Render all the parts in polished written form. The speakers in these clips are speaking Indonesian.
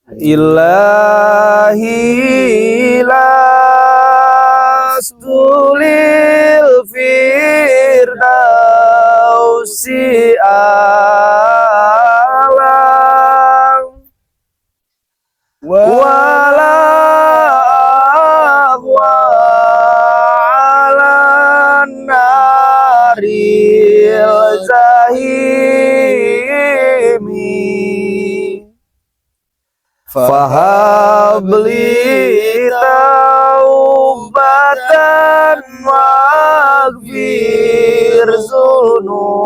Ilahi lastulil firdausi alam wala aghwa naril zahimi fahabli taubatan waghfir zunubi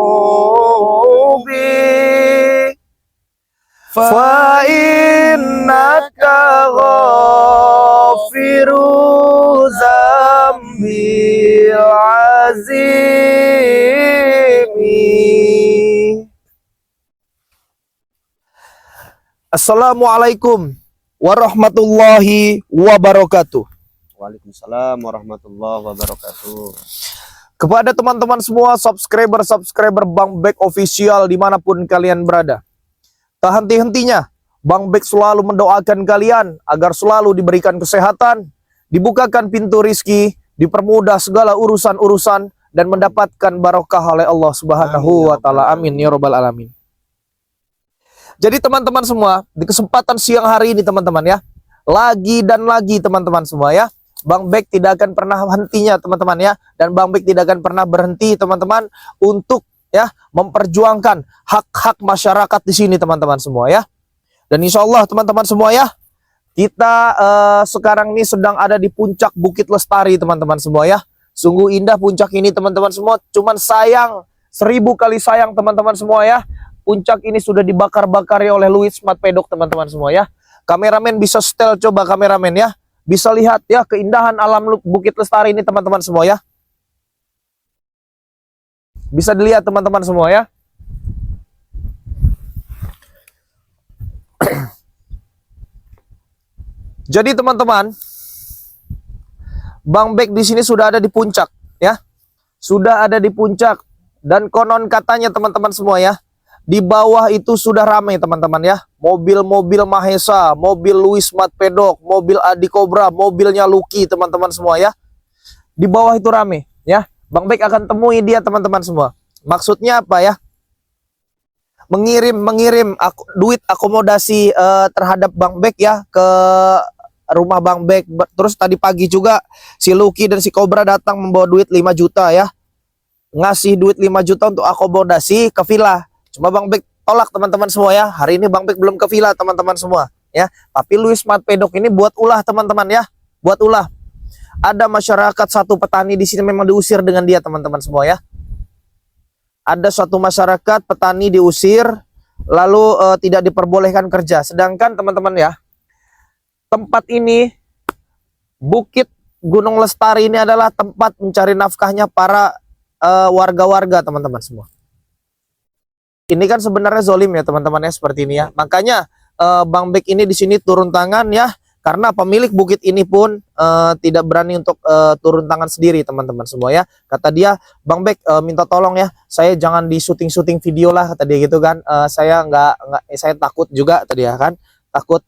fa innaka ghafiru zambil azimi. Assalamualaikum warahmatullahi wabarakatuh. Waalaikumsalam warahmatullahi wabarakatuh. Kepada teman-teman semua subscriber Bang Bek Official dimanapun kalian berada, tak henti-hentinya Bang Bek selalu mendoakan kalian agar selalu diberikan kesehatan, dibukakan pintu rizki, dipermudah segala urusan-urusan, dan mendapatkan barokah oleh Allah Subhanahu wa Ta'ala. Amin ya Rabbal Alamin. Jadi teman-teman semua, di kesempatan siang hari ini teman-teman ya, lagi dan lagi teman-teman semua ya, Bang Bek tidak akan pernah hentinya teman-teman ya, dan Bang Bek tidak akan pernah berhenti teman-teman untuk ya memperjuangkan hak-hak masyarakat di sini teman-teman semua ya. Dan insya Allah teman-teman semua ya, kita sekarang ini sedang ada di puncak Bukit Lestari teman-teman semua ya. Sungguh indah puncak ini teman-teman semua, cuman sayang, 1000 kali sayang teman-teman semua ya. Puncak ini sudah dibakar-bakari oleh Louis Smart Pedok teman-teman semua ya. Kameramen bisa setel, coba kameramen ya. Bisa lihat ya keindahan alam Bukit Lestari ini teman-teman semua ya. Bisa dilihat teman-teman semua ya. Jadi teman-teman, Bang Bek di sini sudah ada di puncak ya. Sudah ada di puncak, dan konon katanya teman-teman semua ya, di bawah itu sudah ramai teman-teman ya. Mobil-mobil Mahesa, mobil Louis Smart Pedok, mobil Adi Cobra, mobilnya Lucky teman-teman semua ya. Di bawah itu ramai ya. Bang Bek akan temui dia teman-teman semua. Maksudnya apa ya? Mengirim duit akomodasi terhadap Bang Bek ya ke rumah Bang Bek. Terus tadi pagi juga si Lucky dan si Cobra datang membawa duit 5 juta ya. Ngasih duit 5 juta untuk akomodasi ke villa. Cuma Bang Bek tolak teman-teman semua ya. Hari ini Bang Bek belum ke villa teman-teman semua ya. Tapi Louis Smart Pedok ini buat ulah teman-teman ya. Buat ulah. Ada masyarakat satu petani di sini memang diusir dengan dia teman-teman semua ya. Ada suatu masyarakat petani diusir, lalu tidak diperbolehkan kerja. Sedangkan teman-teman ya, tempat ini, Bukit Gunung Lestari ini adalah tempat mencari nafkahnya para warga-warga teman-teman semua. Ini kan sebenarnya zolim ya teman-teman ya, seperti ini ya. Makanya Bang Bek ini di sini turun tangan ya, karena pemilik bukit ini pun tidak berani untuk turun tangan sendiri teman-teman semua ya. Kata dia, Bang Bek minta tolong ya, saya jangan di syuting video lah, kata dia gitu kan. Saya saya takut juga tadi ya kan, takut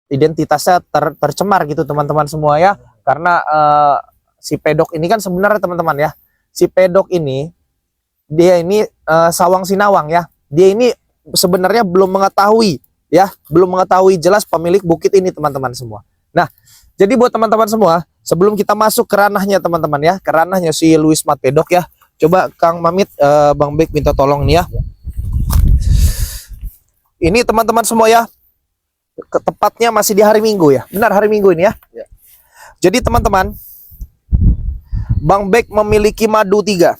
identitasnya tercemar gitu teman-teman semua ya. Karena si Pedok ini kan sebenarnya teman-teman ya, si Pedok ini dia ini sawang sinawang ya. Dia ini sebenarnya belum mengetahui ya, belum mengetahui jelas pemilik bukit ini teman-teman semua. Nah, jadi buat teman-teman semua, sebelum kita masuk ke ranahnya teman-teman ya, ke ranahnya si Louis Smart Pedok ya, coba Kang Mamit, Bang Bek minta tolong nih ya. Ini teman-teman semua ya, tepatnya masih di hari Minggu ya, benar hari Minggu ini ya. Jadi teman-teman, Bang Bek memiliki madu 3.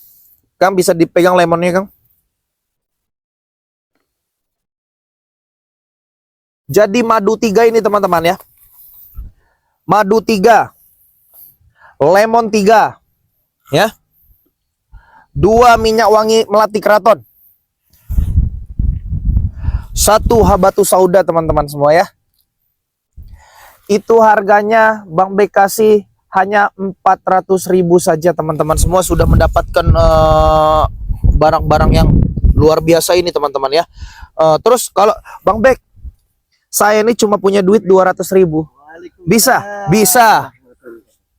Kang bisa dipegang lemonnya Kang. Jadi madu 3 ini teman-teman ya. Madu 3, lemon 3 ya. 2 minyak wangi melati keraton. 1 habatus sauda teman-teman semua ya. Itu harganya Bang Bek kasih hanya 400.000 saja teman-teman semua, sudah mendapatkan barang-barang yang luar biasa ini teman-teman ya. Terus kalau Bang Bek Saya ini cuma punya duit 200.000. Bisa, bisa.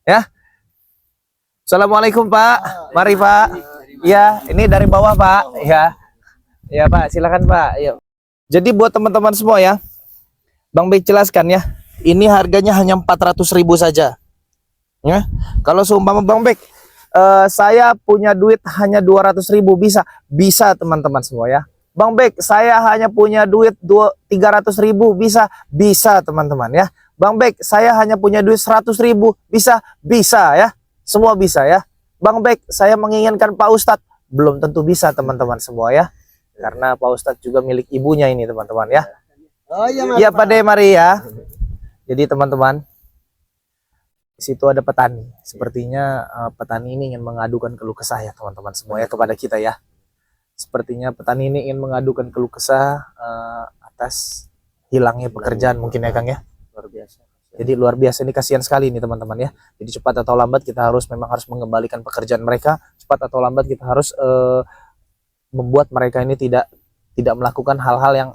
Ya. Assalamualaikum Pak. Mari Pak. Ya, ini dari bawah Pak. Ya. Ya Pak, silakan Pak. Yuk. Jadi buat teman-teman semua ya, Bang Bek jelaskan ya. Ini harganya hanya 400.000 saja. Ya. Kalau seumpama Bang Bek, saya punya duit hanya 200.000, bisa? Bisa teman-teman semua ya. Bang Bek, saya hanya punya duit 300.000, bisa? Bisa teman-teman ya. Bang Bek, saya hanya punya duit 100.000, bisa? Bisa ya. Semua bisa ya. Bang Bek, saya menginginkan Pak Ustadz, belum tentu bisa teman-teman semua ya. Karena Pak Ustadz juga milik ibunya ini teman-teman ya. Oh iya, Iya Pak De, mari ya. Jadi teman-teman, di situ ada petani. Sepertinya petani ini ingin mengadukan keluh kesah ya teman-teman semua ya kepada kita ya. Sepertinya petani ini ingin mengadukan keluh kesah atas hilangnya pekerjaan mungkin ya Kang ya. Luar biasa. Jadi luar biasa, ini kasihan sekali ini teman-teman ya. Jadi cepat atau lambat kita memang harus mengembalikan pekerjaan mereka. Cepat atau lambat kita harus membuat mereka ini tidak melakukan hal-hal yang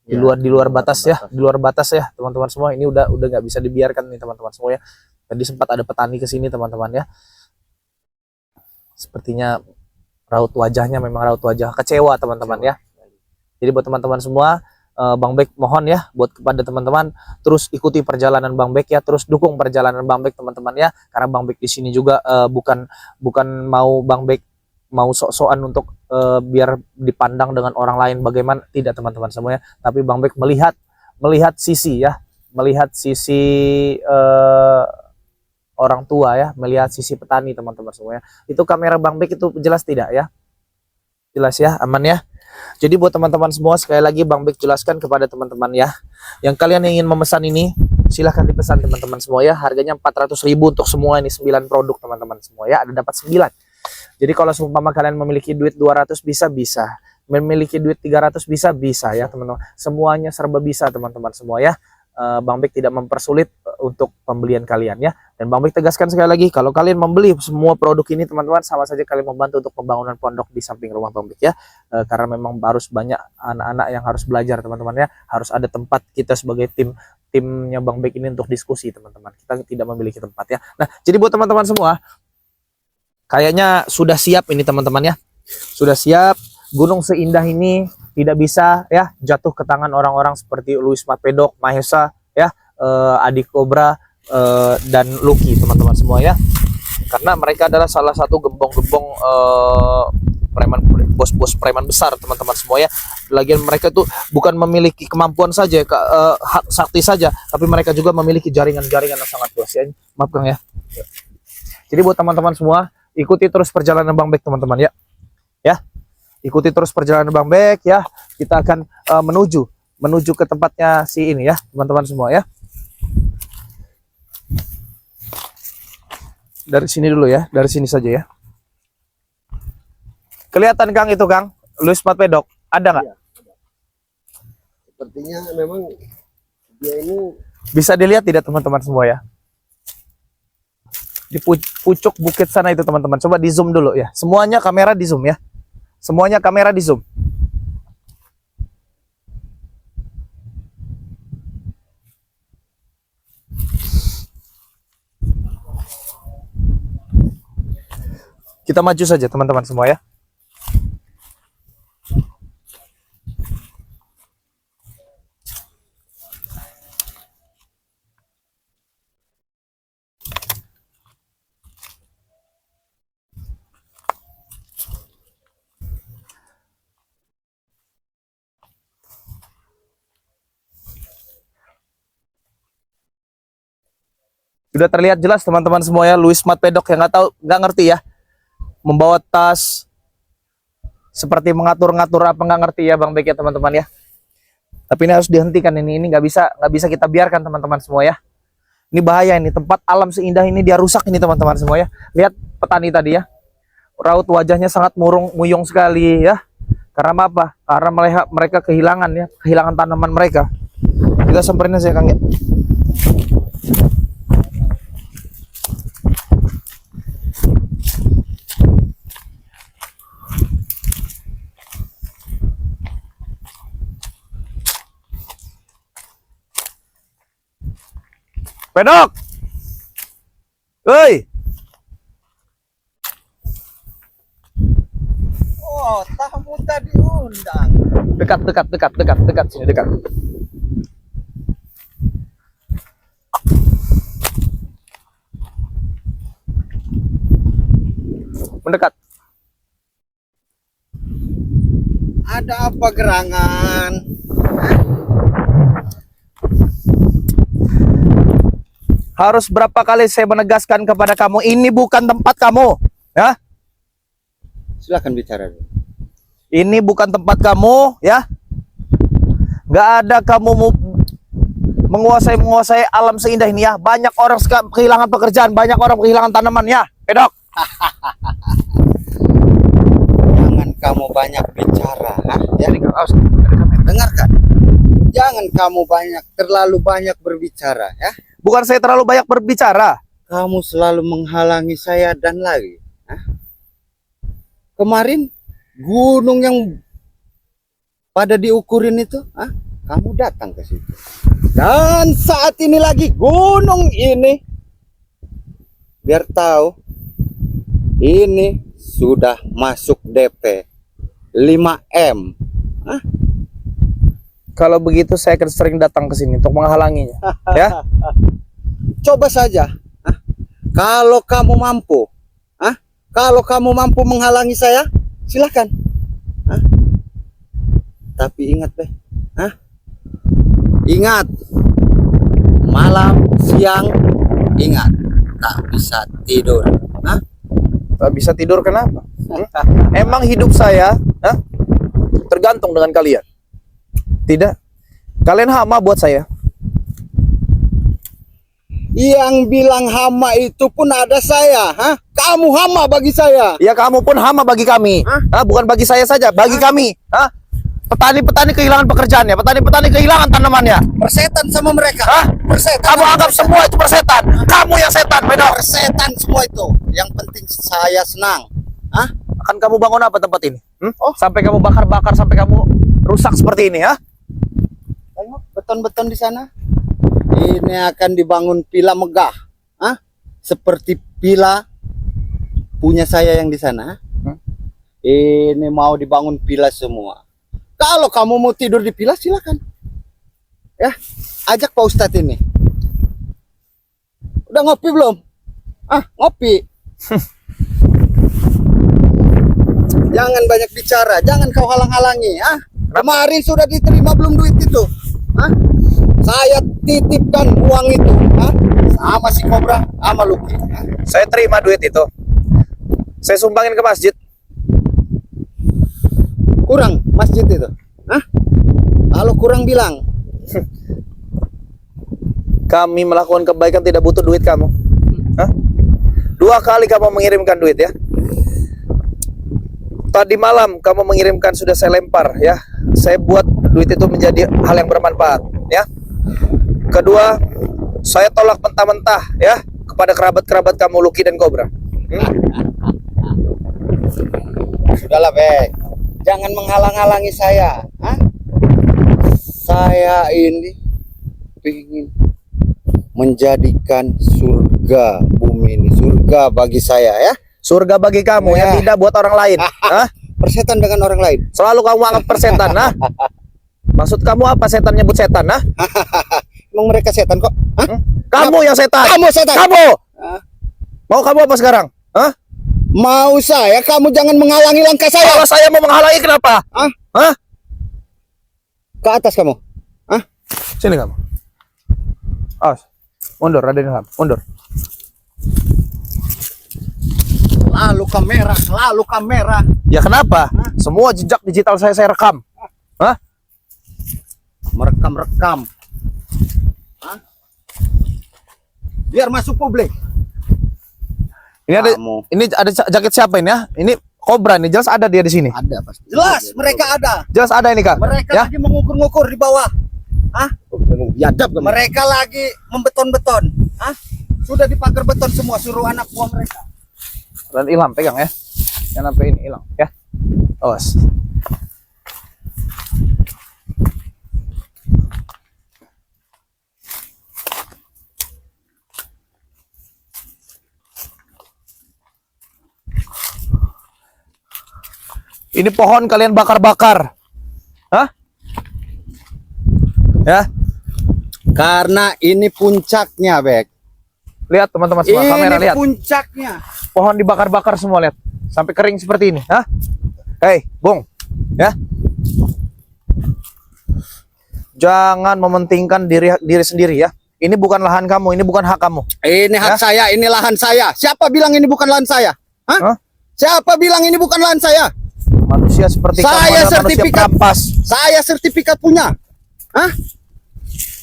di luar batas ya, di luar batas ya teman-teman semua. Ini udah nggak bisa dibiarkan nih teman-teman semua ya. Tadi sempat ada petani ke sini teman-teman ya. Sepertinya raut wajahnya memang raut wajah kecewa teman-teman ya. Jadi buat teman-teman semua, Bang Bek mohon ya buat kepada teman-teman terus ikuti perjalanan Bang Bek ya, terus dukung perjalanan Bang Bek teman-teman ya. Karena Bang Bek di sini juga bukan mau Bang Bek mau sok-sokan untuk biar dipandang dengan orang lain bagaimana, tidak teman-teman semuanya, tapi Bang Bek melihat sisi ya, melihat sisi orang tua ya, melihat sisi petani teman-teman semuanya. Itu kamera Bang Bek itu jelas tidak ya? Jelas ya, aman ya. Jadi buat teman-teman semua, sekali lagi Bang Bek jelaskan kepada teman-teman ya, yang kalian ingin memesan ini silahkan dipesan teman-teman semua ya. Harganya 400.000 untuk semua ini 9 produk teman-teman semua ya, ada dapat 9. Jadi kalau seumpama kalian memiliki duit 200 bisa, memiliki duit 300 bisa ya teman-teman. Semuanya serba bisa teman-teman semua ya. Bang Bek tidak mempersulit untuk pembelian kalian ya. Dan Bang Bek tegaskan sekali lagi, kalau kalian membeli semua produk ini teman-teman, sama saja kalian membantu untuk pembangunan pondok di samping rumah Bang Bek ya. Karena memang harus banyak anak-anak yang harus belajar teman-teman ya. Harus ada tempat kita sebagai timnya Bang Bek ini untuk diskusi teman-teman. Kita tidak memiliki tempat ya. Nah, jadi buat teman-teman semua, kayaknya sudah siap ini teman-teman ya. Sudah siap. Gunung seindah ini tidak bisa ya jatuh ke tangan orang-orang seperti Luis Matpedok, Mahesa ya, Adik Cobra dan Lucky teman-teman semua ya. Karena mereka adalah salah satu gembong-gembong preman, bos-bos preman besar teman-teman semua ya. Lagian mereka tuh bukan memiliki kemampuan saja, hak sakti saja, tapi mereka juga memiliki jaringan-jaringan yang sangat luas ya. Maaf Kang ya. Jadi buat teman-teman semua, ikuti terus perjalanan Bang Bek teman-teman ya. Ya. Ikuti terus perjalanan Bang Bek ya. Kita akan menuju ke tempatnya si ini ya, teman-teman semua ya. Dari sini dulu ya, dari sini saja ya. Kelihatan Kang itu Kang, Luis Matpedok, ada nggak? Iya. Sepertinya memang dia ini Bisa dilihat tidak teman-teman semua ya? Di pucuk bukit sana itu teman-teman. Coba di zoom dulu ya. Semuanya kamera di zoom ya. Semuanya kamera di zoom. Kita maju saja teman-teman semua ya. Sudah terlihat jelas teman-teman semua ya, Luis Matpedok yang nggak ngerti ya, membawa tas seperti mengatur-ngatur apa nggak ngerti ya Bang Bek ya teman-teman ya. Tapi ini harus dihentikan, ini nggak bisa kita biarkan teman-teman semua ya. Ini bahaya, ini tempat alam seindah ini dia rusak ini teman-teman semua ya. Lihat petani tadi ya, raut wajahnya sangat muyung sekali ya. Karena apa? Karena mereka kehilangan tanaman mereka. Kita samperin aja Kang ya. Pedok. Hei. Oh, tamu tadi undang. Dekat sini, dekat. Mendekat. Ada apa gerangan? Harus berapa kali saya menegaskan kepada kamu, ini bukan tempat kamu, ya? Silakan bicara. Ini bukan tempat kamu, ya? Gak ada kamu menguasai alam seindah ini, ya. Banyak orang kehilangan pekerjaan, banyak orang kehilangan tanaman, ya. Pedok. Jangan kamu banyak bicara, ya. Dengarkan. Jangan kamu terlalu banyak berbicara, ya. Bukan saya terlalu banyak berbicara. Kamu selalu menghalangi saya dan lagi. Kemarin gunung yang pada diukurin itu, kamu datang ke situ. Dan saat ini lagi gunung ini, biar tahu, ini sudah masuk DP 5M. Kalau begitu saya akan sering datang ke sini untuk menghalanginya, ya. Coba saja, kalau kamu mampu, menghalangi saya, silakan. Tapi ingat deh, ingat, malam, siang, ingat, tak bisa tidur. Tak bisa tidur kenapa? Emang hidup saya tergantung dengan kalian? Tidak. Kalian hama buat saya. Yang bilang hama itu pun ada saya, Kamu hama bagi saya. Ya kamu pun hama bagi kami. Bukan bagi saya saja, bagi kami. Petani-petani kehilangan pekerjaannya, petani-petani kehilangan tanamannya. Persetan sama mereka. Persetan. Kamu anggap semua itu persetan. Kamu yang setan, Pedok. Persetan semua itu. Yang penting saya senang. Akan kamu bangun apa tempat ini? Oh. Sampai kamu bakar-bakar, sampai kamu rusak seperti ini, ya? Tengok beton-beton di sana. Ini akan dibangun villa megah, seperti villa punya saya yang di sana. Ini mau dibangun villa semua. Kalau kamu mau tidur di villa, silakan. Ya, ajak Pak Ustadz ini. Udah ngopi belum? Ngopi. Jangan banyak bicara, jangan kau halang-halangi. Kemarin sudah diterima belum duit itu? Saya titipkan uang itu, sama si Kobra, sama Luki. Saya terima duit itu. Saya sumbangin ke masjid. Kurang masjid itu, Kalau kurang bilang. Kami melakukan kebaikan tidak butuh duit kamu. 2 kali kamu mengirimkan duit, ya. Tadi malam kamu mengirimkan, sudah saya lempar, ya. Saya buat duit itu menjadi hal yang bermanfaat, ya. Kedua, saya tolak mentah-mentah, ya, kepada kerabat-kerabat kamu Luki dan Kobra. Sudahlah, Bek. Jangan menghalang-halangi saya. Saya ini ingin menjadikan surga bumi ini, surga bagi saya, ya. Surga bagi kamu, ya, tidak buat orang lain. Persetan dengan orang lain. Selalu kamu anggap persetan, Maksud kamu apa setan nyebut setan, Emang mereka setan kok? Kamu yang setan. Kamu setan. Kamu. Mau kamu apa sekarang? Mau saya, kamu jangan menghalangi langkah saya. Kalau saya mau menghalangi kenapa? Ke atas kamu. Sini kamu. Mundur, Raden Ilham. Mundur. Lalu kamera. Ya kenapa? Semua jejak digital saya rekam. Merekam. Biar masuk publik. Ini ada jaket siapa ini, ya? Ini Kobra nih, jelas ada dia di sini. Ada pasti. Jelas mereka ada. Jelas ada ini, Kak. Mereka ya? lagi mengukur-ngukur di bawah. Mereka lagi membeton-beton. Sudah dipagar beton semua, suruh anak buah mereka. Dan Ilham pegang, ya. Jangan sampai ini hilang, ya. Awas. Ini pohon kalian bakar-bakar. Hah? Ya, Karena ini puncaknya, Bek. lihat teman-teman semua, kamera lihat. Puncaknya. Pohon dibakar-bakar semua, lihat. Sampai kering seperti ini, hah? Hei, Bung. Ya. Jangan mementingkan diri sendiri ya. Ini bukan lahan kamu, ini bukan hak kamu. Ini hak saya, ini lahan saya. Siapa bilang ini bukan lahan saya? Hah? Hah? Siapa bilang ini bukan lahan saya? Manusia seperti kamu Saya adalah manusia sertifikat. perampas. Saya sertifikat punya. Hah?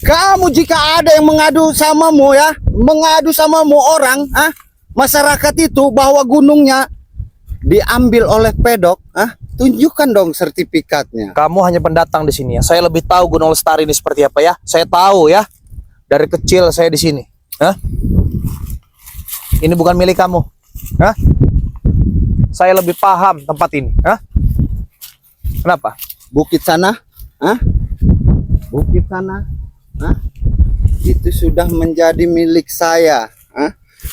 Kamu jika ada yang mengadu samamu ya, mengadu samamu orang, masyarakat itu bahwa gunungnya diambil oleh pedok, tunjukkan dong sertifikatnya. Kamu hanya pendatang di sini ya. Saya lebih tahu Gunung Lestari ini seperti apa ya. Saya tahu ya. Dari kecil saya di sini. Hah? Ini bukan milik kamu. Hah? Saya lebih paham tempat ini. Hah? Kenapa? Bukit sana, bukit sana, itu sudah menjadi milik saya.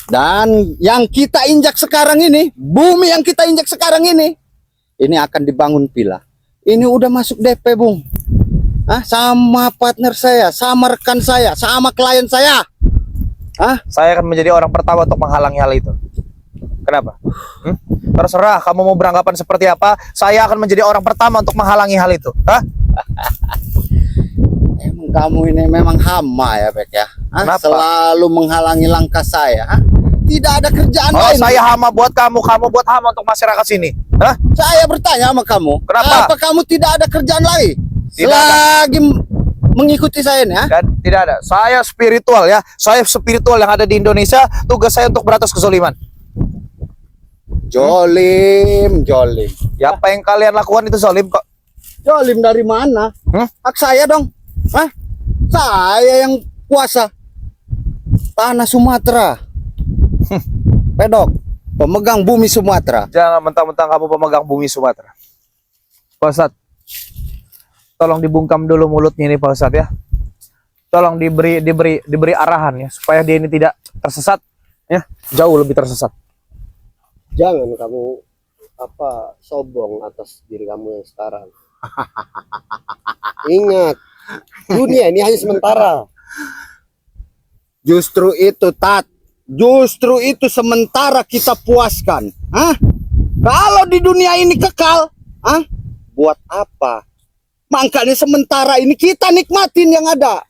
Dan yang kita injak sekarang ini, bumi yang kita injak sekarang ini akan dibangun villa. Ini udah masuk DP, Bung. Sama partner saya, sama rekan saya, sama klien saya. Saya akan menjadi orang pertama untuk menghalangi hal itu. Kenapa? Terserah kamu mau beranggapan seperti apa. Saya akan menjadi orang pertama untuk menghalangi hal itu. Hah? Emang kamu ini memang hama ya, Bek ya. Kenapa? Selalu menghalangi langkah saya. Tidak ada kerjaan Oh, lain. saya hama buat kamu buat hama untuk masyarakat sini. Hah? Saya bertanya sama kamu, Kenapa? apa kamu tidak ada kerjaan lain? Tidak Selagi mengikuti saya nih, Dan tidak ada. Saya spiritual ya. Saya spiritual yang ada di Indonesia. Tugas saya untuk beratas kezoliman. Jolim. Ya, apa yang kalian lakukan itu zolim kok. Jolim dari mana? Hak saya dong. Saya yang kuasa tanah Sumatera. Pedok, pemegang bumi Sumatera. Jangan mentang-mentang kamu pemegang bumi Sumatera. Pak Ustadz, tolong dibungkam dulu mulutnya ini Pak Ustadz ya. Tolong diberi arahan ya supaya dia ini tidak tersesat ya, jauh lebih tersesat. Jangan kamu sombong atas diri kamu yang sekarang. Ingat, dunia ini hanya sementara. Justru itu, justru itu sementara kita puaskan. Kalau di dunia ini kekal, buat apa? Makanya sementara ini kita nikmatin yang ada.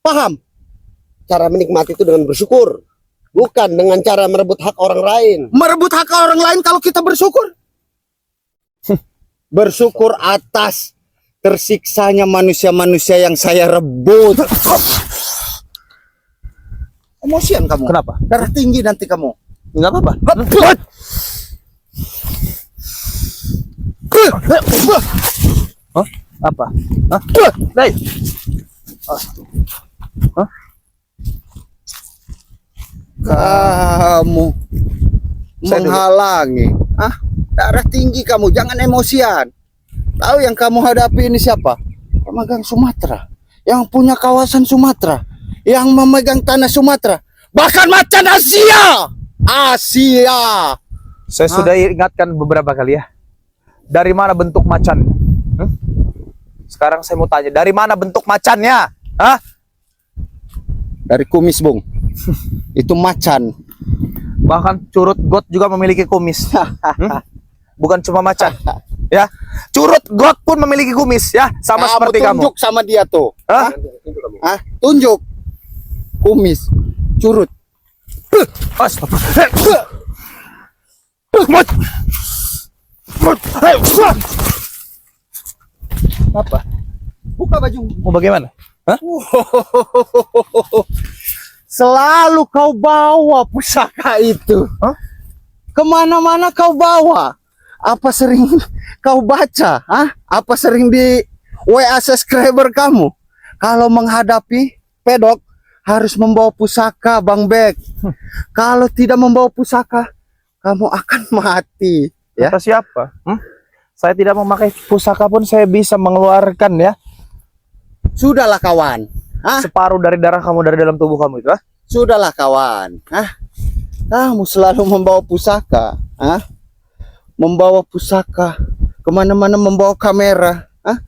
Paham? Cara menikmati itu dengan bersyukur, bukan dengan cara merebut hak orang lain. Merebut hak orang lain kalau kita bersyukur. Bersyukur atas tersiksanya manusia-manusia yang saya rebut. Emosian kamu. Kenapa? Darah tinggi nanti kamu. Enggak apa-apa. Hah? Apa? Hah? Hei. Hah? Kamu menghalangi. Darah tinggi kamu, jangan emosian. Tahu yang kamu hadapi ini siapa? Pemegang Sumatera, yang punya kawasan Sumatera, yang memegang tanah Sumatera, bahkan macan Asia. Saya sudah ingatkan beberapa kali ya. Dari mana bentuk macan? Sekarang saya mau tanya, dari mana bentuk macannya? Hah? Dari kumis, Bung. Itu macan. Bahkan curut got juga memiliki kumis. Bukan cuma macan. Ya, curut got pun memiliki kumis ya, sama seperti kamu. Tunjuk sama dia tuh. Hah? Tunjuk. Kumis, curut. Apa? Buka baju. Mau bagaimana? Hah? Selalu kau bawa pusaka itu. Kemana-mana kau bawa. Apa sering kau baca? Apa sering di WA subscriber kamu? Kalau menghadapi pedok harus membawa pusaka, Bang Bek. Kalau tidak membawa pusaka, kamu akan mati. Ya? Kata siapa? Saya tidak memakai pusaka pun saya bisa mengeluarkan ya. Sudahlah kawan. Separuh dari darah kamu dari dalam tubuh kamu itu. Sudahlah kawan. Kamu selalu membawa pusaka. Membawa pusaka kemana-mana membawa kamera. Hah?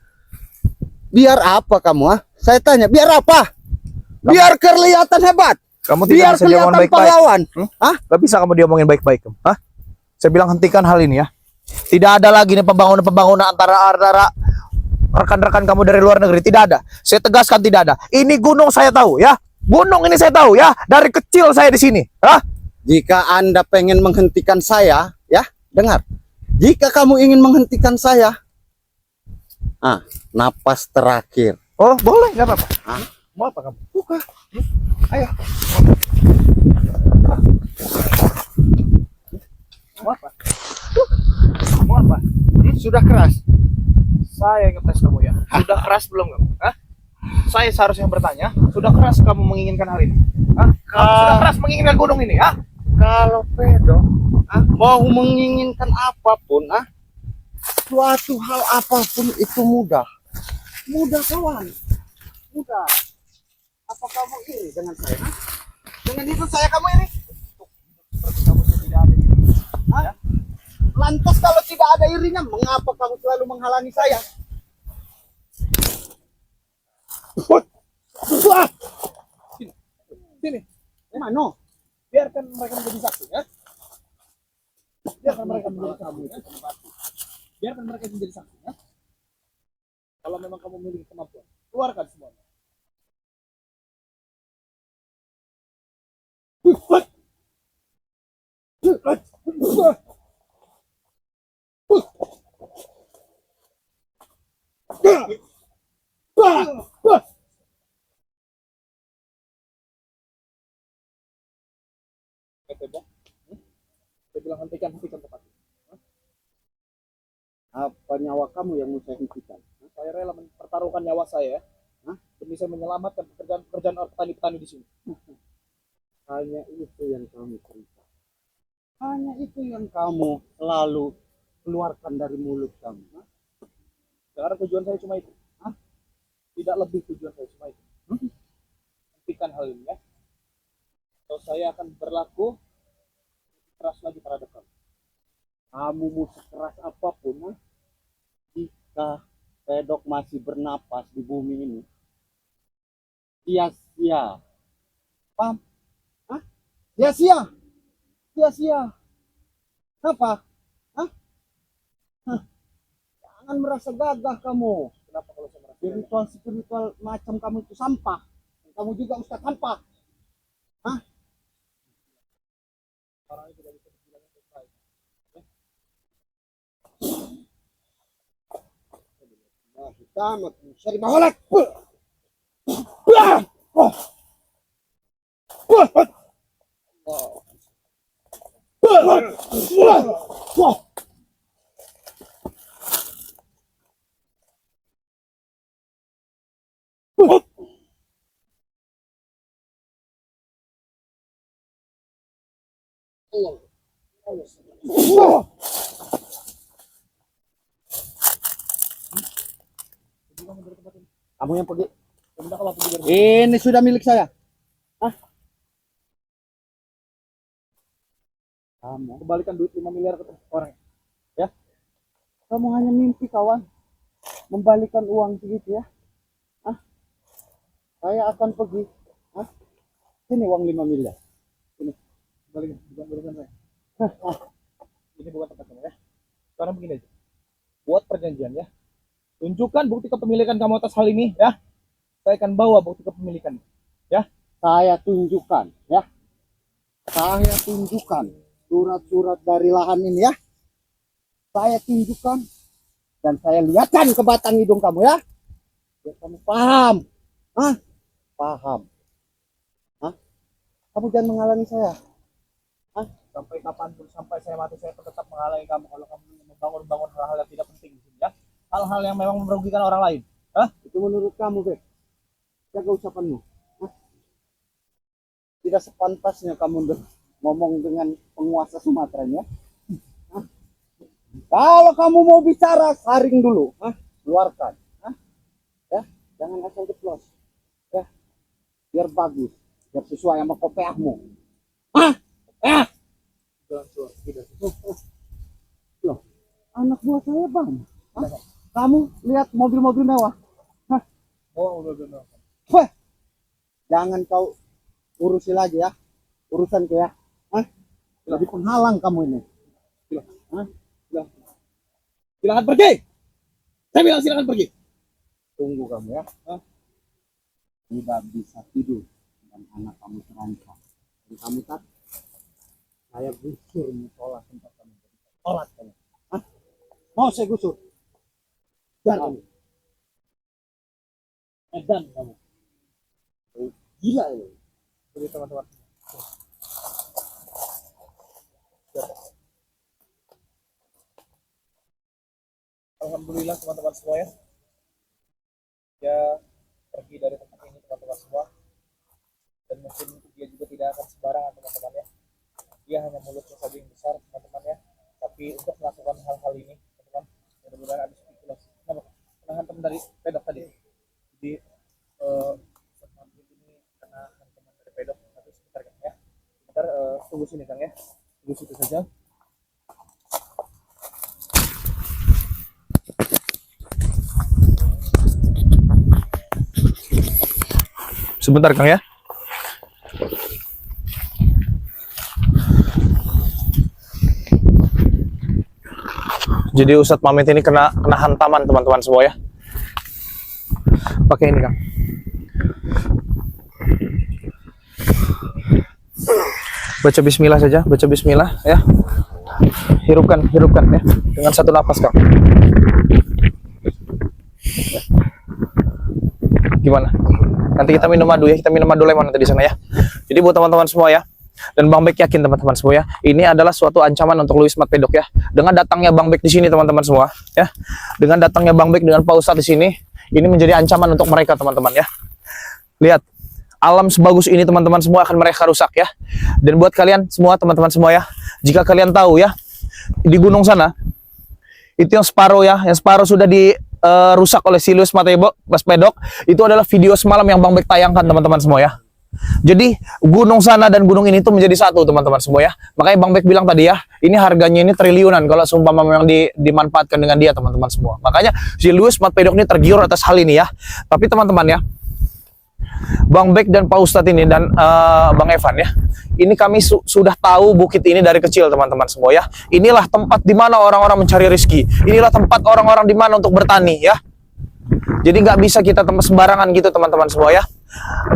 Biar apa kamu? Ah? Saya tanya, biar apa? Biar kelihatan hebat. Kamu tidak Biar bisa diomongin kelihatan baik-baik. pahlawan. Hah? Gak bisa kamu diomongin baik-baik. Hah? Saya bilang hentikan hal ini ya. Tidak ada lagi nih pembangunan antara rekan-rekan kamu dari luar negeri. Tidak ada. Saya tegaskan tidak ada. Ini gunung saya tahu ya. Gunung ini saya tahu ya. Dari kecil saya di sini. Hah? Jika Anda pengen menghentikan saya, ya, dengar. Jika kamu ingin menghentikan saya, napas terakhir. Oh boleh, nggak apa-apa. Hah? Mau apa kamu? Buka. Ayo. Mau apa? Mau apa? Sudah keras. Saya ngetes kamu ya. Sudah keras belum kamu? Hah? Saya seharusnya bertanya. Sudah keras kamu menginginkan hal ini? Hah? Kamu sudah keras menginginkan gunung ini? Hah? Kalau pedo, mau menginginkan apapun, suatu hal apapun itu mudah. Mudah kawan. Mudah. Apa kamu iri dengan saya? Dengan itu saya kamu iri? Kamu tidak ada ini. Lantas kalau tidak ada irinya, mengapa kamu selalu menghalangi saya? Sini. Mana? Biarkan mereka menjadi saksi ya. Biarkan mereka menjadi saksi ya. Biarkan mereka menjadi saksi ya. Kalau memang kamu memiliki kemampuan, keluarkan semuanya. Saya bilang hentikan tempat. Apa nyawa kamu yang mau saya hentikan? Saya rela mempertaruhkan nyawa saya demi saya menyelamatkan pekerjaan petani-petani di sini. Hanya itu yang kamu cerita. Hanya itu yang kamu selalu keluarkan dari mulut kamu. Sekarang tujuan saya cuma itu. Tidak lebih tujuan saya cuma itu. Hentikan hal ini ya. Atau saya akan berlaku keras lagi terhadap kamu. Kamu mau sekeras apapun, jika pedok masih bernapas di bumi ini, sia-sia. Paham? Sia-sia. Sia-sia. Apa? Jangan merasa gagah kamu. Kenapa kalau saya merasa Spiritual macam kamu itu sampah. Kamu juga ustaz sampah. orang itu tidak bisa dibilang itu baik? Tamat, syari maholak. Kamu yang pergi. Ini sudah milik saya. Kamu Kembalikan duit 5 miliar ke orang. kamu hanya mimpi kawan. Membalikan uang segitu ya. Saya akan pergi. Sini uang 5 miliar. Kembalikan, bukan saya. Ini bukan tempat kamu ya. Sekarang begini aja. Buat perjanjian ya. Tunjukkan bukti kepemilikan kamu atas hal ini ya. Saya akan bawa bukti kepemilikan. Saya tunjukkan ya. Saya tunjukkan surat-surat dari lahan ini ya. Saya tunjukkan dan saya lihatkan ke batang hidung kamu ya. Biar kamu paham. Paham. Kamu jangan menghalangi saya. Sampai kapanpun, sampai saya mati, saya tetap menghalangi kamu kalau kamu membangun hal-hal yang tidak penting di sini ya. Hal-hal yang memang merugikan orang lain. Itu menurut kamu, Beb. Jaga ucapanmu. Tidak sepantasnya kamu ngomong dengan penguasa Sumatera ya. Kalau kamu mau bicara, saring dulu. Keluarkan. Ya, jangan asal ceplos. Ya, biar bagus. Biar sesuai sama kopiahmu. Loh, anak buah saya banyak. Hah? Kamu lihat mobil-mobil mewah. Hah? Oh, udah. Wah, jangan kau urusi lagi ya. Urusanku ya. Hah? Jadi penghalang kamu ini. Hah? Silakan pergi. Saya bilang silakan pergi. Tunggu kamu ya. Hah? Tidak bisa tidur dan anak kamu terancam. Dan kamu tak, saya gusur musola tempat kamu. Sholat kamu. Hah? Mau saya gusur? Jangan. Edan kamu. Gila ini. Jadi teman-teman. Alhamdulillah teman-teman semua ya. Dia pergi dari tempat ini teman-teman semua. Dan mungkin dia juga tidak akan sembarangan teman-teman ya. Dia hanya mulutnya saja yang besar teman-teman ya. Tapi untuk melakukan hal-hal ini teman-teman, mudah-mudahan ada spekulasi. Kenapa? Kena hantam dari pedok tadi. Jadi ini kena hantaman dari pedok. Nanti sebentar Kang ya. Sebentar tunggu sini Kang ya. Tunggu situ saja. Sebentar Kang ya. Jadi Ustadz Mamit ini kena hantaman teman-teman semua ya. Pakai ini Kang. Baca bismillah saja, baca bismillah ya. Hirupkan ya dengan satu nafas Kang. Gimana? Nanti kita minum madu ya, kita minum madu lemon nanti di sana ya. Jadi buat teman-teman semua ya, dan Bang Bek yakin teman-teman semua ya, ini adalah suatu ancaman untuk Louis Mat Pedok ya. Dengan datangnya Bang Bek di sini teman-teman semua ya, dengan datangnya Bang Bek dengan Pak Ustadz di sini, ini menjadi ancaman untuk mereka teman-teman ya. Lihat, alam sebagus ini teman-teman semua akan mereka rusak ya. Dan buat kalian semua teman-teman semua ya, jika kalian tahu ya, di gunung sana itu yang separuh ya, yang separuh sudah rusak oleh si Louis Mat Pedok. Itu adalah video semalam yang Bang Bek tayangkan teman-teman semua ya. Jadi gunung sana dan gunung ini tuh menjadi satu teman-teman semua ya. Makanya Bang Bek bilang tadi ya, ini harganya ini triliunan kalau seumpama memang dimanfaatkan dengan dia teman-teman semua. Makanya si Louis Mat Pedok ini tergiur atas hal ini ya. Tapi teman-teman ya, Bang Bek dan Pak Ustadz ini dan Bang Evan ya, ini kami sudah tahu bukit ini dari kecil teman-teman semua ya. Inilah tempat di mana orang-orang mencari rezeki. Inilah tempat orang-orang di mana untuk bertani ya. Jadi nggak bisa kita tempat sembarangan gitu teman-teman semua ya.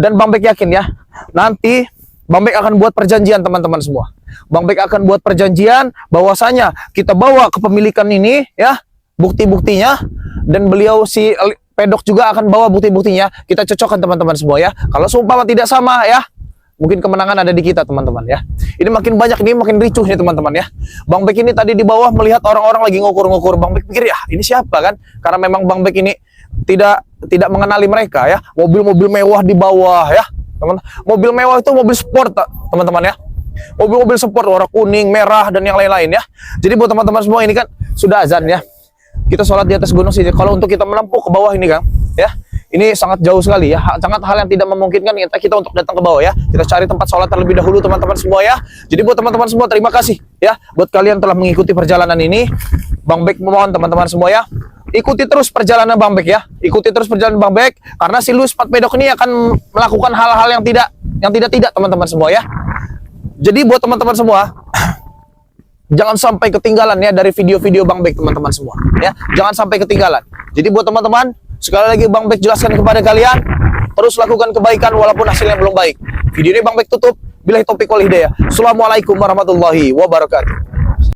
Dan Bang Bek yakin ya, nanti Bang Bek akan buat perjanjian teman-teman semua. Bang Bek akan buat perjanjian bahwasanya kita bawa kepemilikan ini ya, bukti-buktinya, dan beliau si Pedok juga akan bawa bukti-buktinya. Kita cocokkan teman-teman semua ya. Kalau seumpama tidak sama ya, mungkin kemenangan ada di kita teman-teman ya. Ini makin banyak, ini makin ricuh nih teman-teman ya. Bang Bek ini tadi di bawah melihat orang-orang lagi ngukur-ngukur. Bang Bek pikir ya, ini siapa kan? Karena memang Bang Bek ini tidak mengenali mereka ya. Mobil-mobil mewah di bawah ya, teman. Mobil mewah itu mobil sport teman-teman ya. Mobil-mobil sport warna kuning, merah dan yang lain-lain ya. Jadi buat teman-teman semua, ini kan sudah azan ya. Kita sholat di atas gunung sih. Kalau untuk kita menempuh ke bawah ini Kang ya, ini sangat jauh sekali ya. Sangat hal yang tidak memungkinkan kita untuk datang ke bawah ya. Kita cari tempat sholat terlebih dahulu teman-teman semua ya. Jadi buat teman-teman semua, terima kasih ya buat kalian telah mengikuti perjalanan ini. Bang Bek memohon teman-teman semua ya, ikuti terus perjalanan Bang Bek ya. Ikuti terus perjalanan Bang Bek, karena si Louis Mat Pedok ini akan melakukan hal-hal yang tidak teman-teman semua ya. Jadi buat teman-teman semua, jangan sampai ketinggalan ya dari video-video Bang Bek teman-teman semua ya. Jangan sampai ketinggalan. Jadi buat teman-teman, sekali lagi Bang Bek jelaskan kepada kalian, terus lakukan kebaikan walaupun hasilnya belum baik. Video ini Bang Bek tutup. Billahi taufiq wal hidayah. Assalamualaikum warahmatullahi wabarakatuh.